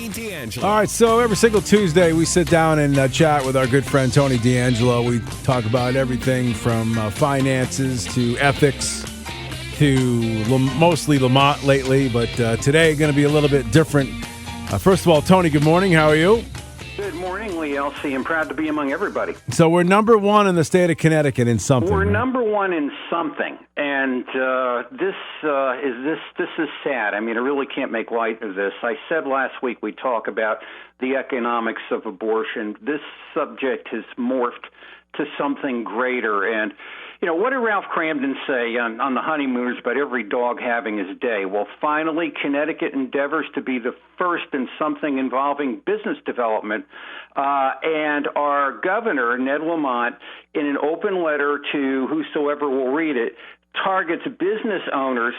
Tony D'Angelo. All right, so every single Tuesday we sit down and chat with our good friend Tony D'Angelo. We talk about everything from finances to ethics to mostly Lamont lately, but today going to be a little bit different. First of all, Tony, good morning. How are you? Good morning, Lee Elci. I'm proud to be among everybody. So we're number one in the state of Connecticut in something. We're right? number one in something, and this is sad. I mean, I really can't make light of this. I said last week we talk about the economics of abortion. This subject has morphed to something greater, and you know, what did Ralph Cramden say on the honeymooners about every dog having his day? Well, finally, Connecticut endeavors to be the first in something involving business development. And our governor, Ned Lamont, in an open letter to whosoever will read it, targets business owners,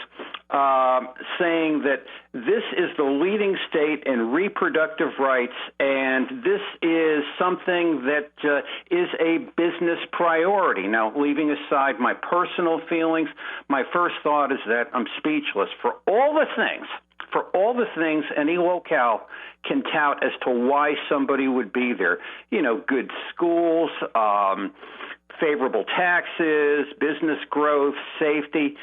saying that this is the leading state in reproductive rights, and this is something that is a business priority. Now, leaving aside my personal feelings, my first thought is that I'm speechless for all the things any locale can tout as to why somebody would be there. You know, good schools, favorable taxes, business growth, safety.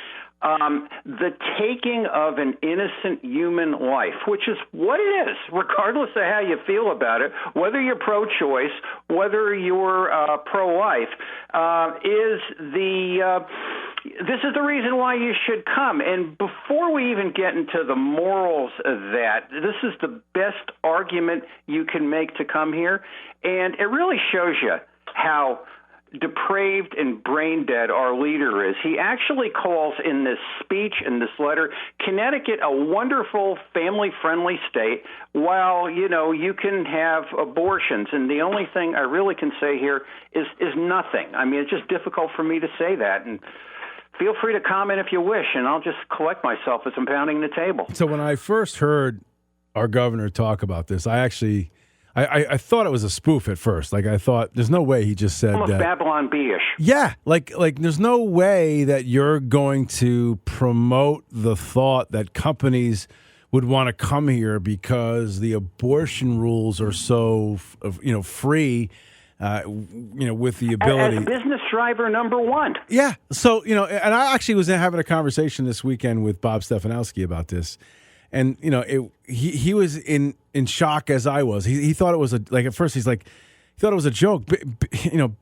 The taking of an innocent human life, which is what it is, regardless of how you feel about it, whether you're pro-choice, whether you're pro-life, this is the reason why you should come. And before we even get into the morals of that, this is the best argument you can make to come here. And it really shows you how depraved and brain dead our leader is. He actually calls in this speech, in this letter, Connecticut a wonderful family-friendly state, while, you know, you can have abortions. And the only thing I really can say here is nothing. I mean, it's just difficult for me to say that. And feel free to comment if you wish, and I'll just collect myself as I'm pounding the table. So when I first heard our governor talk about this, I thought it was a spoof at first. Like, I thought, there's no way he just said almost that. Babylon B-ish. Yeah, like there's no way that you're going to promote the thought that companies would want to come here because the abortion rules are so, free, with the ability. As business driver number one. Yeah. So, and I actually was having a conversation this weekend with Bob Stefanowski about this. And, he was in shock as I was. He thought it was at first he thought it was a joke.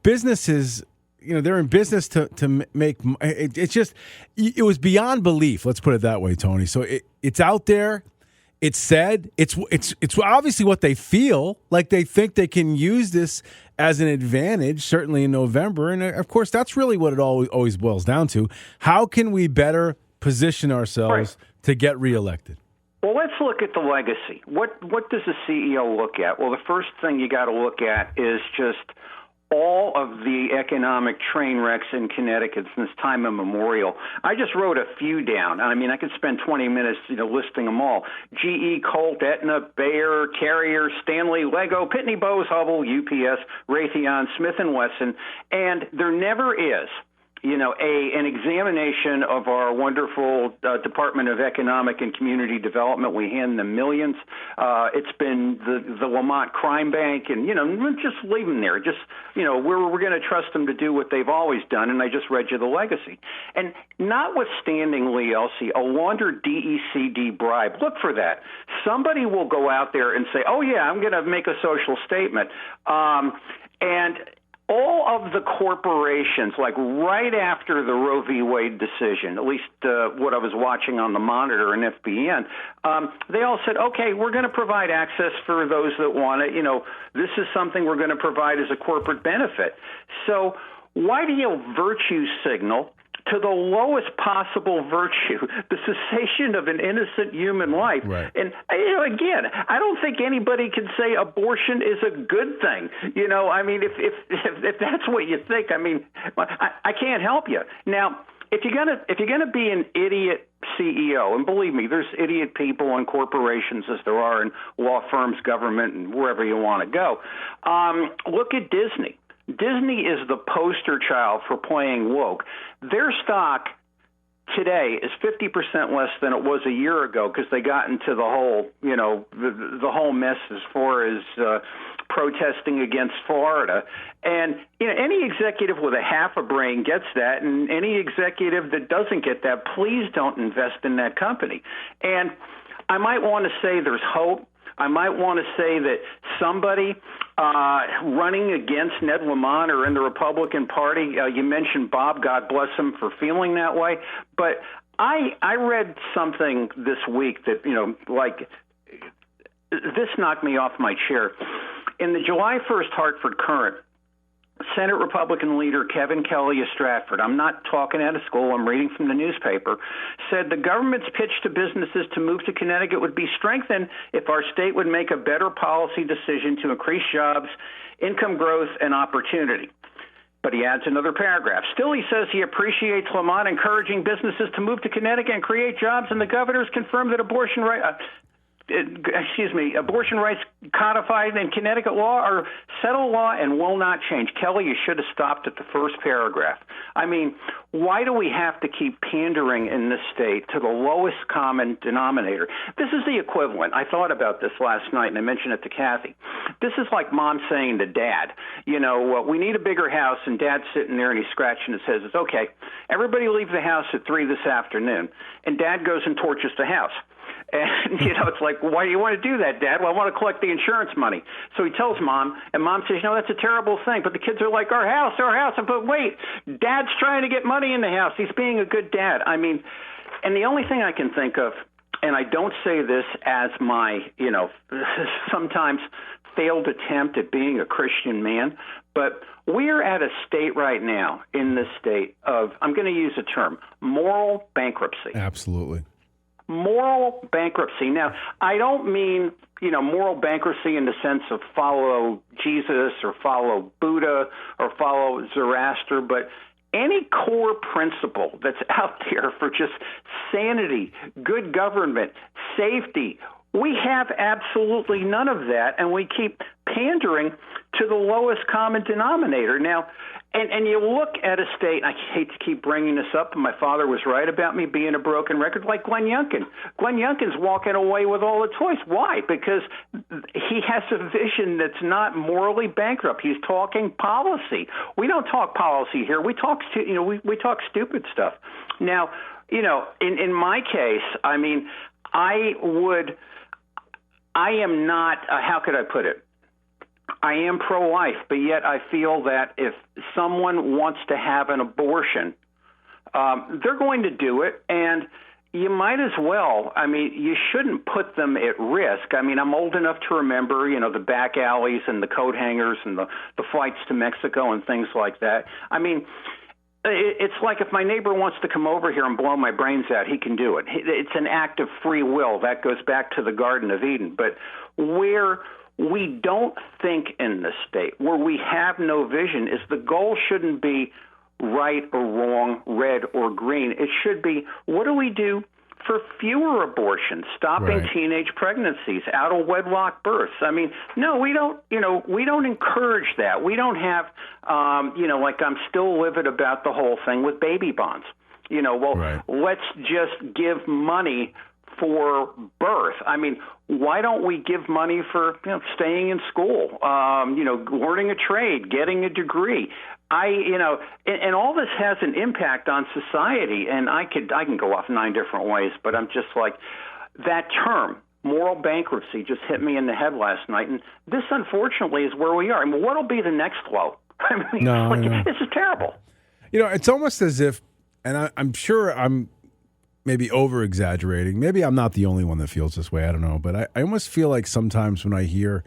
Businesses, they're in business to make, it was beyond belief. Let's put it that way, Tony. So it's out there. It's said. It's obviously what they feel. Like, they think they can use this as an advantage, certainly in November. And of course, that's really what it always boils down to. How can we better position ourselves to get reelected? Well, let's look at the legacy. What does a CEO look at? Well, the first thing you got to look at is just all of the economic train wrecks in Connecticut since time immemorial. I just wrote a few down. I mean, I could spend 20 minutes, listing them all. GE, Colt, Aetna, Bayer, Carrier, Stanley, Lego, Pitney Bowes, Hubble, UPS, Raytheon, Smith & Wesson, and there never is an examination of our wonderful Department of Economic and Community Development. We hand them millions. It's been the Lamont Crime Bank, and, just leave them there. Just, we're going to trust them to do what they've always done, and I just read you the legacy. And notwithstanding, Lee Elci, a laundered DECD bribe, look for that. Somebody will go out there and say, oh, yeah, I'm going to make a social statement. And all of the corporations, like right after the Roe v. Wade decision, at least what I was watching on the Monitor and FBN, they all said, okay, we're going to provide access for those that want it. This is something we're going to provide as a corporate benefit. So why do you virtue signal to the lowest possible virtue, the cessation of an innocent human life? Right. And, again, I don't think anybody can say abortion is a good thing. I mean, if that's what you think, I mean, I can't help you. Now, if you're gonna be an idiot CEO, and believe me, there's idiot people in corporations as there are in law firms, government, and wherever you want to go, look at Disney. Disney is the poster child for playing woke. Their stock today is 50% less than it was a year ago because they got into the whole, the whole mess as far as protesting against Florida. And any executive with a half a brain gets that, and any executive that doesn't get that, please don't invest in that company. And I might want to say there's hope. I might want to say that somebody running against Ned Lamont or in the Republican Party, you mentioned Bob, God bless him for feeling that way, but I read something this week that, this knocked me off my chair. In the July 1st Hartford Courant, Senate Republican leader Kevin Kelly of Stratford, I'm not talking out of school, I'm reading from the newspaper, said the government's pitch to businesses to move to Connecticut would be strengthened if our state would make a better policy decision to increase jobs, income growth, and opportunity. But he adds another paragraph. Still, he says he appreciates Lamont encouraging businesses to move to Connecticut and create jobs, and the governor's confirmed that abortion rights codified in Connecticut law are settled law and will not change. Kelly, you should have stopped at the first paragraph. I mean, why do we have to keep pandering in this state to the lowest common denominator? This is the equivalent. I thought about this last night, and I mentioned it to Kathy. This is like mom saying to dad, we need a bigger house, and dad's sitting there and he's scratching his head. Says, okay, everybody leave the house at 3 this afternoon. And dad goes and torches the house. And, it's like, why do you want to do that, Dad? Well, I want to collect the insurance money. So he tells Mom, and Mom says, that's a terrible thing. But the kids are like, our house. But wait, Dad's trying to get money in the house. He's being a good dad. I mean, and the only thing I can think of, and I don't say this as my, sometimes failed attempt at being a Christian man, but we're at a state right now in this state of, I'm going to use a term, moral bankruptcy. Absolutely. Moral bankruptcy. Now, I don't mean, moral bankruptcy in the sense of follow Jesus or follow Buddha or follow Zoroaster, but any core principle that's out there for just sanity, good government, safety, we have absolutely none of that, and we keep pandering to the lowest common denominator. Now, and you look at a state, I hate to keep bringing this up, but my father was right about me being a broken record, like Glenn Youngkin. Glenn Youngkin's walking away with all the toys. Why? Because he has a vision that's not morally bankrupt. He's talking policy. We don't talk policy here. We talk, we talk stupid stuff. Now, in my case, I mean, I am not, how could I put it? I am pro-life, but yet I feel that if someone wants to have an abortion, they're going to do it, and you might as well. I mean, you shouldn't put them at risk. I mean, I'm old enough to remember, the back alleys and the coat hangers and the flights to Mexico and things like that. I mean, it's like if my neighbor wants to come over here and blow my brains out, he can do it. It's an act of free will. That goes back to the Garden of Eden. But where we don't think in this state, where we have no vision, is the goal shouldn't be right or wrong, red or green. It should be, what do we do for fewer abortions, stopping teenage pregnancies, out of wedlock births? I mean, no, we don't, we don't encourage that. We don't have, like I'm still livid about the whole thing with baby bonds. Let's just give money for birth. I mean, why don't we give money for staying in school, learning a trade, getting a degree? And all this has an impact on society, and I can go off 9 different ways, but I'm just like, that term, moral bankruptcy, just hit me in the head last night, and this, unfortunately, is where we are. I mean, what'll be the next low? I mean, this is terrible. It's almost as if, and I'm sure I'm maybe over-exaggerating. Maybe I'm not the only one that feels this way. I don't know. But I almost feel like sometimes when I hear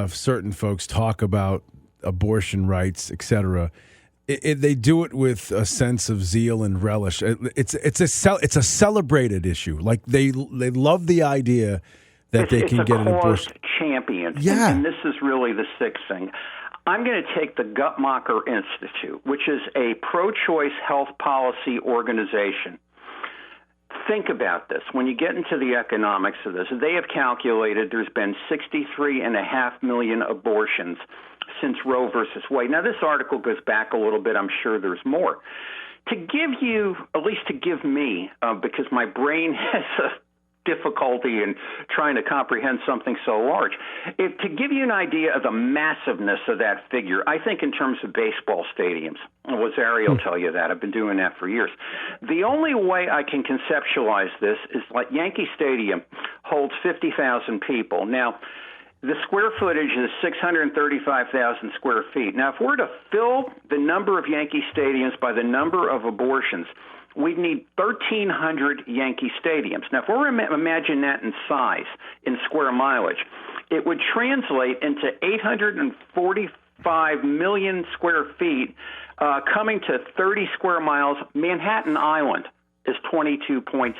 certain folks talk about abortion rights, etc., they do it with a sense of zeal and relish. It's a celebrated issue. Like they love the idea that they can get an abortion. Champion. Yeah. And this is really the sick thing. I'm going to take the Guttmacher Institute, which is a pro-choice health policy organization. Think about this. When you get into the economics of this, they have calculated there's been 63.5 million abortions since Roe versus Wade. Now, this article goes back a little bit. I'm sure there's more. to give you, at least to give me, because my brain has a difficulty in trying to comprehend something so large. To give you an idea of the massiveness of that figure, I think in terms of baseball stadiums, Lazario will tell you that. I've been doing that for years. The only way I can conceptualize this is like Yankee Stadium holds 50,000 people. Now, the square footage is 635,000 square feet. Now, if we're to fill the number of Yankee stadiums by the number of abortions, we'd need 1,300 Yankee stadiums. Now, if we're imagine that in size, in square mileage, it would translate into 845 million square feet, coming to 30 square miles. Manhattan Island is 22.6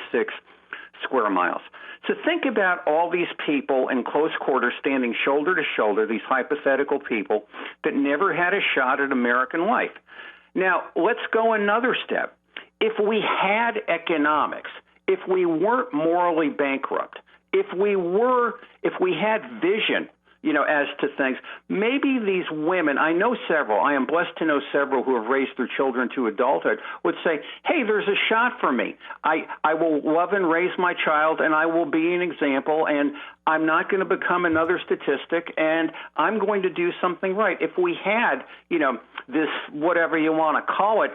square miles. So think about all these people in close quarters standing shoulder to shoulder, these hypothetical people that never had a shot at American life. Now, let's go another step. If we had economics, if we weren't morally bankrupt, if we had vision, as to things, maybe these women, I know several, I am blessed to know several who have raised their children to adulthood, would say, hey, there's a shot for me. I will love and raise my child, and I will be an example, and I'm not going to become another statistic, and I'm going to do something right. If we had, this, whatever you want to call it,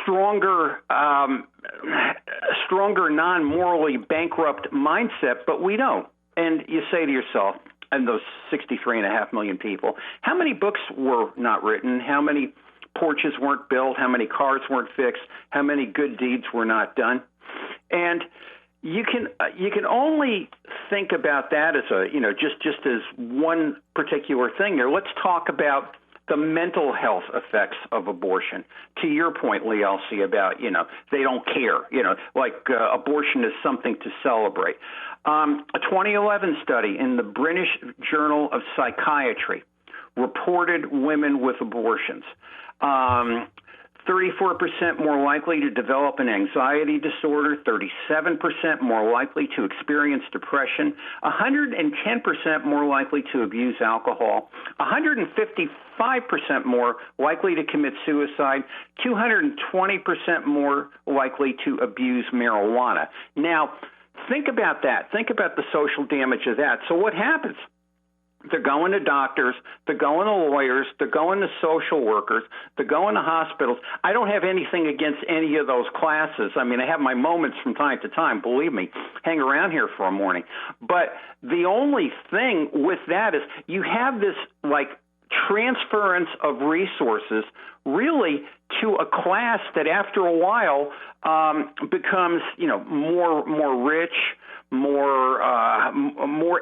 stronger, non-morally bankrupt mindset, but we don't. And you say to yourself, and those 63.5 million people, how many books were not written? How many porches weren't built? How many cars weren't fixed? How many good deeds were not done? And you can only think about that as just as one particular thing there. Let's talk about the mental health effects of abortion. To your point, Lee Elci, about, they don't care, abortion is something to celebrate. A 2011 study in the British Journal of Psychiatry reported women with abortions 34% more likely to develop an anxiety disorder, 37% more likely to experience depression, 110% more likely to abuse alcohol, 155% more likely to commit suicide, 220% more likely to abuse marijuana. Now, think about that. Think about the social damage of that. So what happens? They're going to doctors, they're going to lawyers, they're going to social workers, they're going to hospitals. I don't have anything against any of those classes. I mean, I have my moments from time to time, believe me, hang around here for a morning. But the only thing with that is you have this, transference of resources really to a class that after a while becomes, more rich, more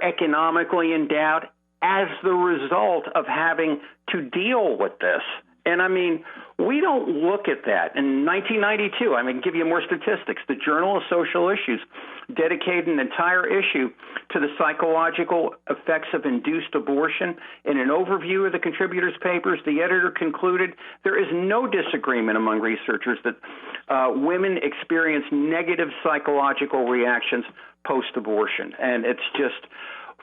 economically endowed, as the result of having to deal with this. And I mean, we don't look at that. In 1992, give you more statistics. The Journal of Social Issues dedicated an entire issue to the psychological effects of induced abortion. In an overview of the contributors' papers, the editor concluded there is no disagreement among researchers that women experience negative psychological reactions post-abortion. And it's just,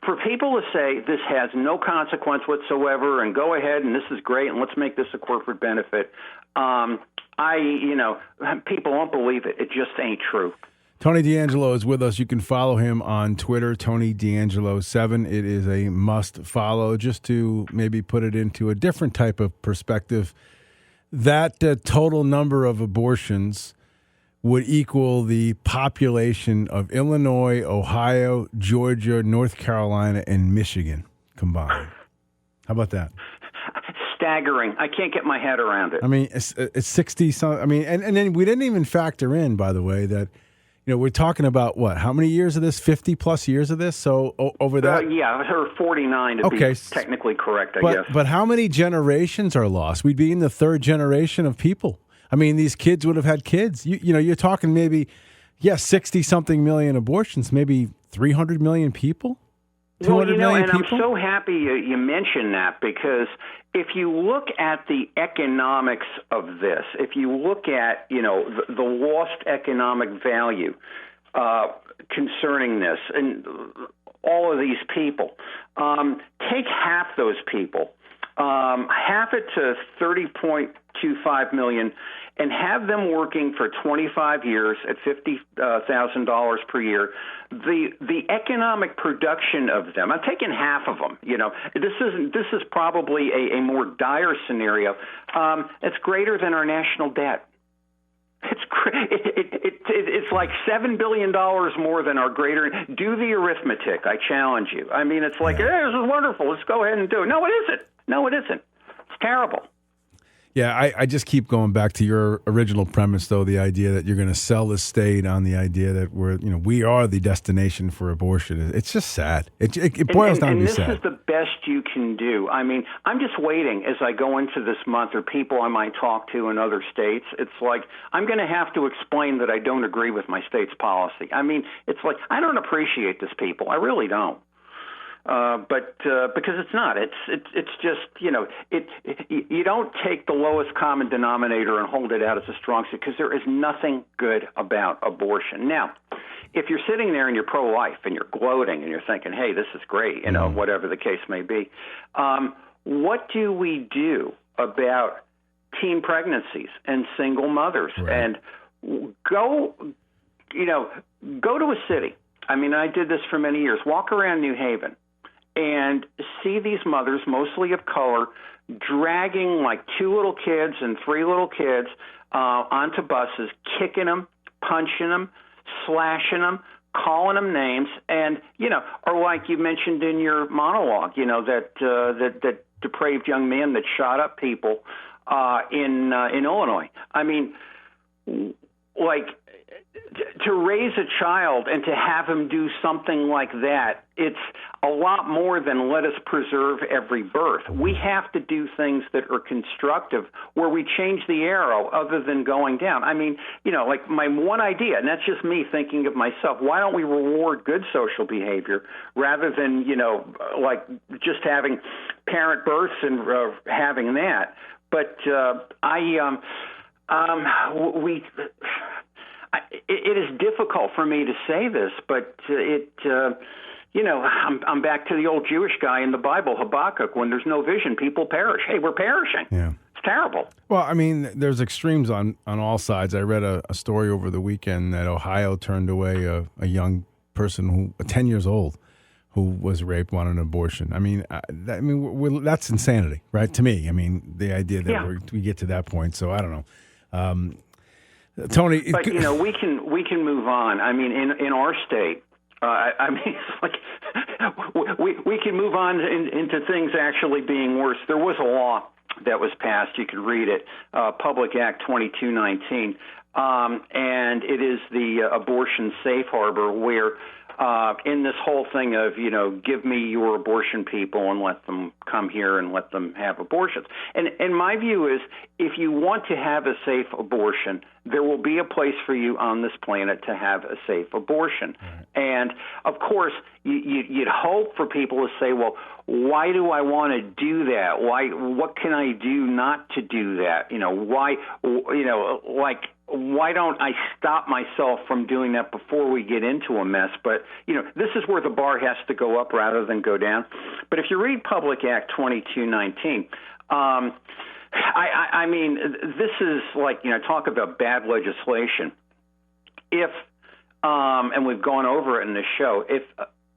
for people to say this has no consequence whatsoever and go ahead and this is great and let's make this a corporate benefit, people won't believe it. It just ain't true. Tony D'Angelo is with us. You can follow him on Twitter, Tony D'Angelo 7. It is a must follow. Just to maybe put it into a different type of perspective, that total number of abortions would equal the population of Illinois, Ohio, Georgia, North Carolina, and Michigan combined. How about that? Staggering. I can't get my head around it. I mean, it's 60 something. I mean, and then we didn't even factor in, by the way, that we're talking about what? How many years of this? 50 plus years of this? So over that? Yeah, or 49 to be technically correct, I guess. But how many generations are lost? We'd be in the third generation of people. I mean, these kids would have had kids. You're talking maybe, 60-something million abortions, maybe 300 million people, 200 million people. I'm so happy you mentioned that, because if you look at the economics of this, if you look at, the lost economic value concerning this and all of these people, take half those people, half it to 30.25 million, and have them working for 25 years at $50,000 per year, the economic production of them, I'm taking half of them, this is probably a more dire scenario. It's greater than our national debt. It's like $7 billion more than our greater. Do the arithmetic. I challenge you. I mean, it's like, hey, this is wonderful. Let's go ahead and do it. No, it isn't. No, it isn't. It's terrible. Yeah, I just keep going back to your original premise, though, the idea that you're going to sell the state on the idea that we are the destination for abortion. It's just sad. It boils down to be sad. And this is the best you can do. I mean, I'm just waiting as I go into this month, or people I might talk to in other states. It's like I'm going to have to explain that I don't agree with my state's policy. I mean, it's like I don't appreciate this, people. I really don't. But because it's not, it's just you don't take the lowest common denominator and hold it out as a strong suit, because there is nothing good about abortion. Now, if you're sitting there and you're pro-life and you're gloating and you're thinking, hey, this is great, whatever the case may be, what do we do about teen pregnancies and single mothers? Right. And go to a city. I mean, I did this for many years. Walk around New Haven and see these mothers, mostly of color, dragging like 2 little kids and 3 little kids onto buses, kicking them, punching them, slashing them, calling them names, and or like you mentioned in your monologue, that depraved young man that shot up people in Illinois. I mean, like, to raise a child and to have him do something like that, it's a lot more than let us preserve every birth. We have to do things that are constructive, where we change the arrow other than going down. I mean, like my one idea, and that's just me thinking of myself, why don't we reward good social behavior rather than, like just having parent births and having that? But it is difficult for me to say this, but I'm back to the old Jewish guy in the Bible, Habakkuk. When there's no vision, people perish. Hey, we're perishing. Yeah. It's terrible. Well, I mean, there's extremes on all sides. I read a story over the weekend that Ohio turned away a young person 10 years old, who was raped, wanted an abortion. I mean, that's insanity, right? To me, I mean, the idea that we get to that point. So I don't know. Tony, but we can move on. I mean, in our state, I mean, it's like we can move on into things actually being worse. There was a law that was passed. You could read it, Public Act 2219, and it is the abortion safe harbor, where in this whole thing of, give me your abortion people and let them come here and let them have abortions. And my view is, if you want to have a safe abortion, there will be a place for you on this planet to have a safe abortion. Right. And, of course, you'd hope for people to say, well, why do I want to do that? What can I do not to do that? Why don't I stop myself from doing that before we get into a mess? But, this is where the bar has to go up rather than go down. But if you read Public Act 2219, I mean, this is like, talk about bad legislation. If, and we've gone over it in this show, if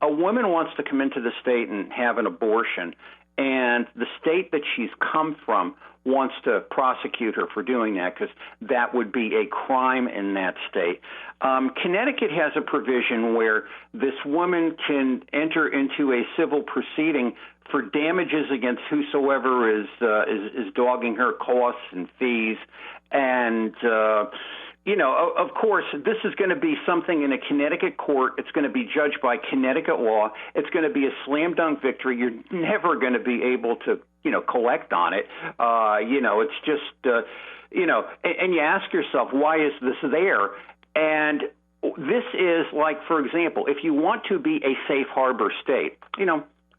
a woman wants to come into the state and have an abortion, and the state that she's come from wants to prosecute her for doing that, because that would be a crime in that state. Connecticut has a provision where this woman can enter into a civil proceeding for damages against whosoever is dogging her costs and fees. And, of course, this is going to be something in a Connecticut court. It's going to be judged by Connecticut law. It's going to be a slam dunk victory. You're never going to be able to, collect on it. It's just, and you ask yourself, why is this there? And this is like, for example, if you want to be a safe harbor state,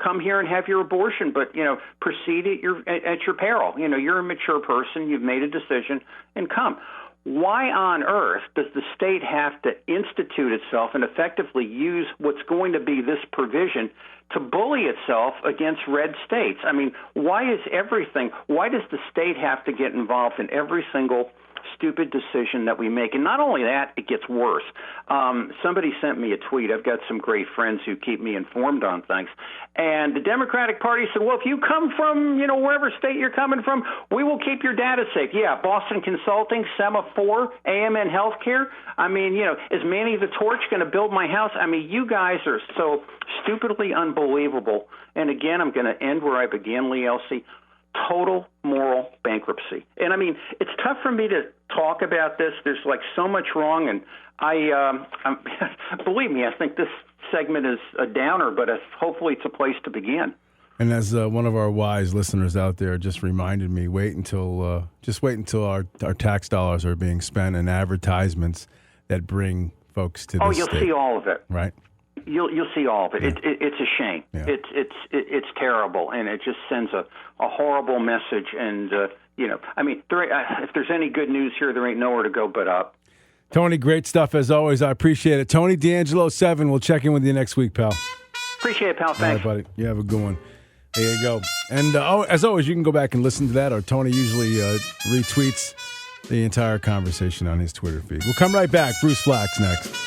come here and have your abortion, but, proceed at your peril. You're a mature person. You've made a decision, and come. Why on earth does the state have to institute itself and effectively use what's going to be this provision to bully itself against red states? I mean, why does the state have to get involved in every single stupid decision that we make. And not only that, it gets worse. Somebody sent me a tweet. I've got some great friends who keep me informed on things. And the Democratic Party said, well, if you come from, wherever state you're coming from, we will keep your data safe. Yeah, Boston Consulting, Semaphore, AMN Healthcare. I mean, is Manny the Torch going to build my house? I mean, you guys are so stupidly unbelievable. And again, I'm going to end where I began, Lee Elci. Total moral bankruptcy. And I mean, it's tough for me to talk about this. There's so much wrong, and I'm believe me, I think this segment is a downer, but hopefully it's a place to begin. And as one of our wise listeners out there just reminded me, wait until our tax dollars are being spent in advertisements that bring folks to this Oh, you'll state. See all of it. Right. You'll see all of it. Yeah. It's a shame. Yeah. It's terrible, and it just sends a horrible message. And I mean, if there's any good news here, there ain't nowhere to go but up. Tony, great stuff as always. I appreciate it. Tony D'Angelo 7. We'll check in with you next week, pal. Appreciate it, pal. Thanks, all right, buddy. You have a good one. There you go. And as always, you can go back and listen to that. Or Tony usually retweets the entire conversation on his Twitter feed. We'll come right back. Bruce Flack's next.